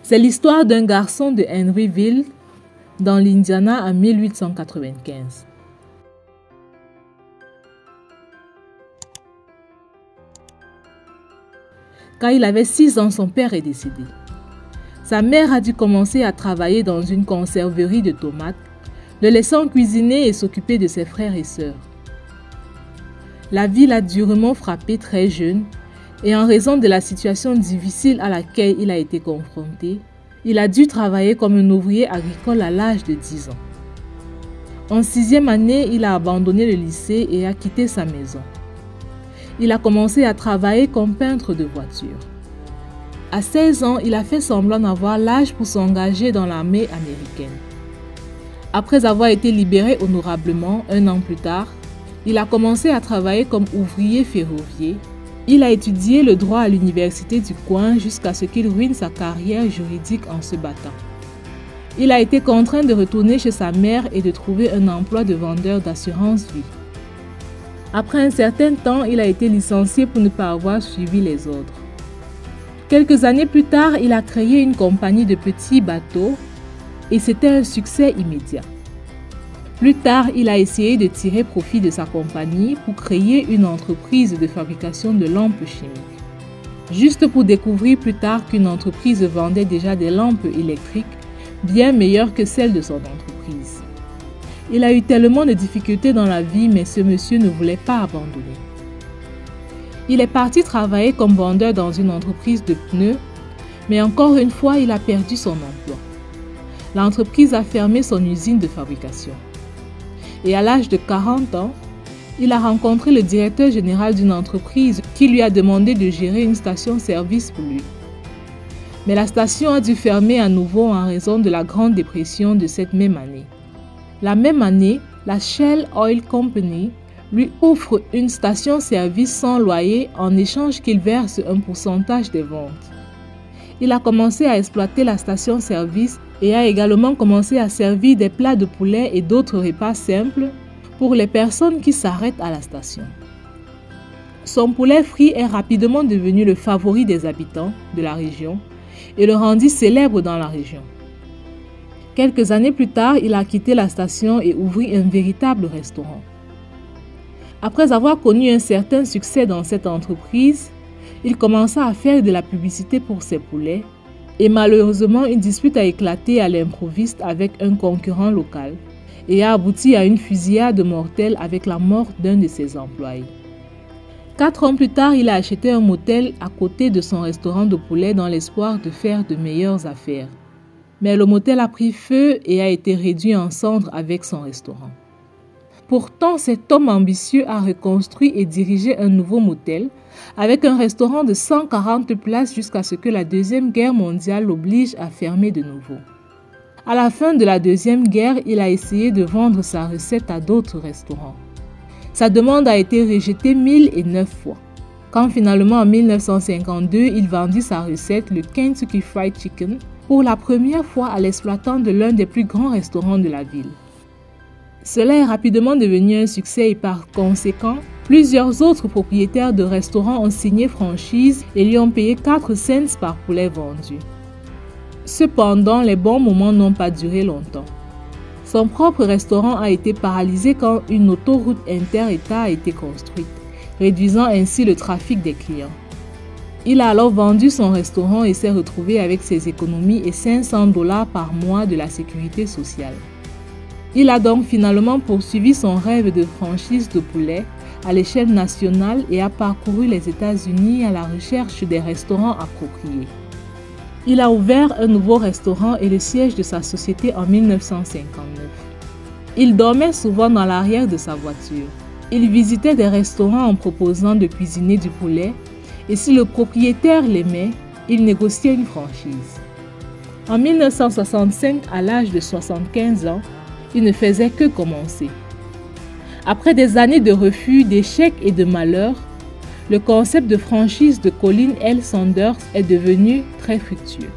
C'est l'histoire d'un garçon de Henryville, dans l'Indiana, en 1895. Quand il avait 6 ans, son père est décédé. Sa mère a dû commencer à travailler dans une conserverie de tomates, le laissant cuisiner et s'occuper de ses frères et sœurs. La vie l'a durement frappé très jeune et en raison de la situation difficile à laquelle il a été confronté, il a dû travailler comme un ouvrier agricole à l'âge de 10 ans. En 6e année, il a abandonné le lycée et a quitté sa maison. Il a commencé à travailler comme peintre de voitures. À 16 ans, il a fait semblant d'avoir l'âge pour s'engager dans l'armée américaine. Après avoir été libéré honorablement 1 an plus tard, il a commencé à travailler comme ouvrier ferroviaire. Il a étudié le droit à l'université du coin jusqu'à ce qu'il ruine sa carrière juridique en se battant. Il a été contraint de retourner chez sa mère et de trouver un emploi de vendeur d'assurance vie. Après un certain temps, il a été licencié pour ne pas avoir suivi les ordres. Quelques années plus tard, il a créé une compagnie de petits bateaux et c'était un succès immédiat. Plus tard, il a essayé de tirer profit de sa compagnie pour créer une entreprise de fabrication de lampes chimiques. Juste pour découvrir plus tard qu'une entreprise vendait déjà des lampes électriques bien meilleures que celles de son entreprise. Il a eu tellement de difficultés dans la vie, mais ce monsieur ne voulait pas abandonner. Il est parti travailler comme vendeur dans une entreprise de pneus, mais encore une fois, il a perdu son emploi. L'entreprise a fermé son usine de fabrication. Et à l'âge de 40 ans, il a rencontré le directeur général d'une entreprise qui lui a demandé de gérer une station-service pour lui. Mais la station a dû fermer à nouveau en raison de la Grande Dépression de cette même année. La même année, la Shell Oil Company lui offre une station-service sans loyer en échange qu'il verse un pourcentage des ventes. Il a commencé à exploiter la station-service et a également commencé à servir des plats de poulet et d'autres repas simples pour les personnes qui s'arrêtent à la station. Son poulet frit est rapidement devenu le favori des habitants de la région et le rendit célèbre dans la région. Quelques années plus tard, il a quitté la station et ouvrit un véritable restaurant. Après avoir connu un certain succès dans cette entreprise, il commença à faire de la publicité pour ses poulets et malheureusement une dispute a éclaté à l'improviste avec un concurrent local et a abouti à une fusillade mortelle avec la mort d'un de ses employés. 4 ans plus tard, il a acheté un motel à côté de son restaurant de poulet dans l'espoir de faire de meilleures affaires. Mais le motel a pris feu et a été réduit en cendres avec son restaurant. Pourtant, cet homme ambitieux a reconstruit et dirigé un nouveau motel avec un restaurant de 140 places jusqu'à ce que la Deuxième Guerre mondiale l'oblige à fermer de nouveau. À la fin de la Deuxième Guerre, il a essayé de vendre sa recette à d'autres restaurants. Sa demande a été rejetée 1009 fois. Quand finalement en 1952, il vendit sa recette, le Kentucky Fried Chicken, pour la première fois à l'exploitant de l'un des plus grands restaurants de la ville. Cela est rapidement devenu un succès et par conséquent, plusieurs autres propriétaires de restaurants ont signé franchise et lui ont payé 4 cents par poulet vendu. Cependant, les bons moments n'ont pas duré longtemps. Son propre restaurant a été paralysé quand une autoroute inter-État a été construite, réduisant ainsi le trafic des clients. Il a alors vendu son restaurant et s'est retrouvé avec ses économies et $500 par mois de la sécurité sociale. Il a donc finalement poursuivi son rêve de franchise de poulet à l'échelle nationale et a parcouru les États-Unis à la recherche des restaurants appropriés. Il a ouvert un nouveau restaurant et le siège de sa société en 1959. Il dormait souvent dans l'arrière de sa voiture. Il visitait des restaurants en proposant de cuisiner du poulet et si le propriétaire l'aimait, il négociait une franchise. En 1965, à l'âge de 75 ans, il ne faisait que commencer. Après des années de refus, d'échecs et de malheurs, le concept de franchise de Colin L. Sanders est devenu très fructueux.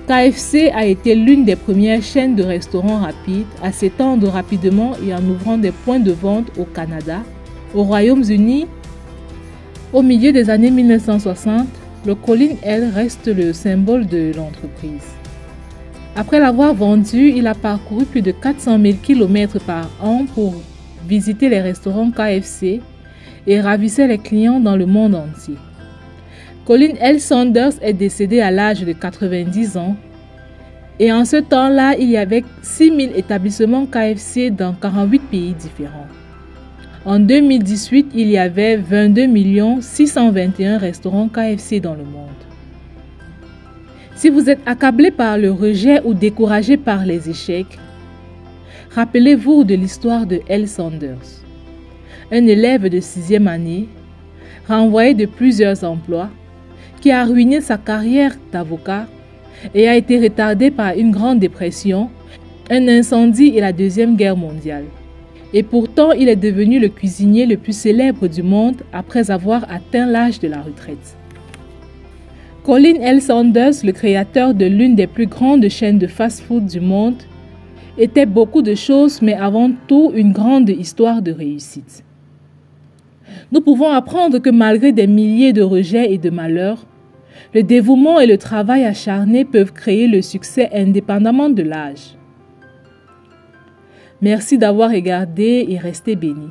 KFC a été l'une des premières chaînes de restaurants rapides à s'étendre rapidement et en ouvrant des points de vente au Canada, au Royaume-Uni. Au milieu des années 1960, le Colin L reste le symbole de l'entreprise. Après l'avoir vendu, il a parcouru plus de 400 000 km par an pour visiter les restaurants KFC et ravissait les clients dans le monde entier. Colin L. Sanders est décédé à l'âge de 90 ans et en ce temps-là, il y avait 6 000 établissements KFC dans 48 pays différents. En 2018, il y avait 22 621 restaurants KFC dans le monde. Si vous êtes accablé par le rejet ou découragé par les échecs, rappelez-vous de l'histoire de L. Sanders, un élève de 6e année, renvoyé de plusieurs emplois, qui a ruiné sa carrière d'avocat et a été retardé par une grande dépression, un incendie et la Deuxième Guerre mondiale. Et pourtant, il est devenu le cuisinier le plus célèbre du monde après avoir atteint l'âge de la retraite. Colin L. Sanders, le créateur de l'une des plus grandes chaînes de fast-food du monde, était beaucoup de choses, mais avant tout une grande histoire de réussite. Nous pouvons apprendre que malgré des milliers de rejets et de malheurs, le dévouement et le travail acharné peuvent créer le succès indépendamment de l'âge. Merci d'avoir regardé et restez bénis.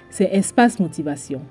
C'est Espace Motivation.